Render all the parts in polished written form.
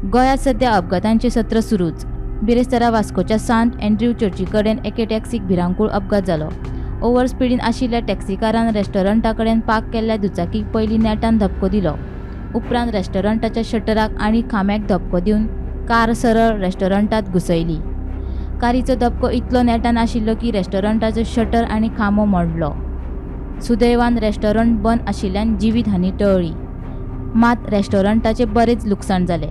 गोंयांत सध्या अपघातांचे सत्र सुरूच। बिरेस्तारा वास्कोच्या सांत अँड्र्यू चर्ची कडेन एके टॅक्सीक भिरांकूळ अपघात जालो। ओव्हर स्पीडीन आशिल्ल्या टॅक्सीकारान रेस्टॉरंटा कडेन पार्क केल्ल्या दुचाकीक पयलीं नेटान धपको दिलो। उपरांत रेस्टॉरंटाच्या शटराक आनी खांब्याक धपको दिवन कार सरळ रेस्टॉरंटांत घुसयली। कारीचो धपको इतलो नेटान आशिल्लो की रेस्टॉरंटाचो शटर आनी खांबो मोडलो। सुदैवान रेस्टॉरंट बंद आशिल्ल्यान जिवीतहानी टळ्ळी, मात रेस्टॉरंटाचे बरेच लुकसाण जाले।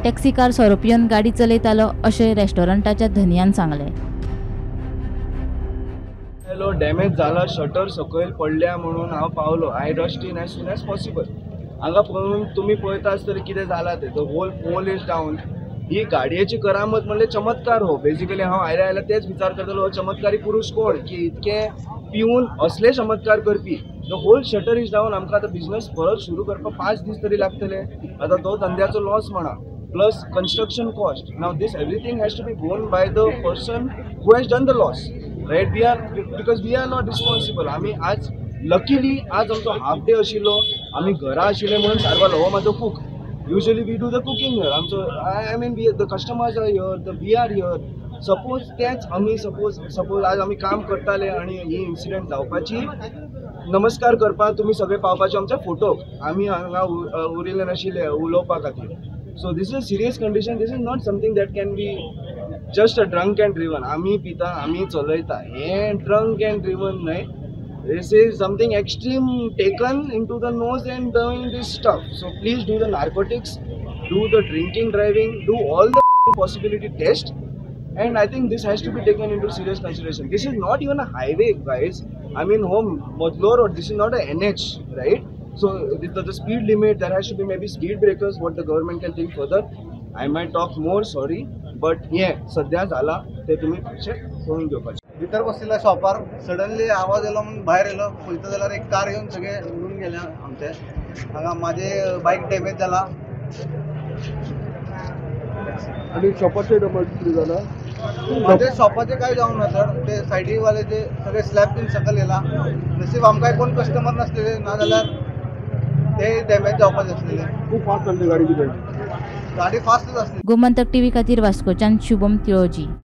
टॅक्सीकार सोरोपियोन गाडी चलयतालो अशें रेस्टॉरंटाच्या धन्यान सांगलें। डॅमेज जाला, शटर सकयल पडल्या म्हणून हांव पावलो। I rushed in as soon as possible. हांगा पळोवन तुमी पळयता आसतलें कितें जालां तें। The whole pole is down. ही गाडयेची करामत म्हणले चमत्कार हो। बेसिकली हांव आयल्या तेच विचार करतालो, हो चमत्कारी पुरुष कोण की इतके पिवन असले चमत्कार करपी। The whole shutter is down. आमकां आतां बिझनेस परत सुरू करपाक 5 दीस तरी लागतले। आतां तो धंद्याचो लॉस म्हणा, plus construction cost. Now this everything has to be borne by the person who has done the loss, right? Because we are not responsible. आमी आज luckily आज आमचो हाफ डे आशिल्लो, आमी घरा आशिल्ले म्हणून सारवालो। हो म्हाजो cook. Usually we do the cooking here. आमचो I mean the customers are here, we are here. Suppose तेच आमी suppose आज आमी काम करताले आनी ही इन्सिडेंट जावपाची नमस्कार करपाक तुमी सगळे पावपाचे आमच्या फोटोक। आमी हांगा उरिल्ले नाशिल्ले उलोवपा खातीर। So this is a serious condition. This is not something that can be just a drunk and driven. आमी पिता, आमी चलयता, हे drunk and driven न्हय. This is something extreme taken into the nose and doing this stuff. So please do the narcotics, do the drinking, driving, do all the possibility test. And I think this has to be taken into serious consideration. This is not even a highway, guys. I mean, home Modlo Road. This is not a NH, right? So the speed limit, there has to be maybe speed breakers, what the government can think further. I might talk more, sorry, but yeah, सध्या झाला ते तुम्ही करून घेवपाचे। भितर बसलेल्या शॉपार suddenly आवाज येलो म्हणून भायर येलो, पळयता जाल्यार एक कार येवन सगळे उडून गेले आमचे। हांगा माझे बाईक डॅमेज जाला आणि शॉपाचे डॅमेज किती झाला? माझे शॉपाचे काय जाऊन ना सर, ते सायडीवाले जे सगळे स्लॅब बीन सकल येला। नशीब आमकां कोण कस्टमर नसलेले, ना जाल्यार ते डॅमेज जावपाचे आसलेले। खूप फास्ट चलते गाडी गाडी फास्टच असते। गोमंतक टीव्ही खातीर वास्कोच्यान शुभम तिळोजी।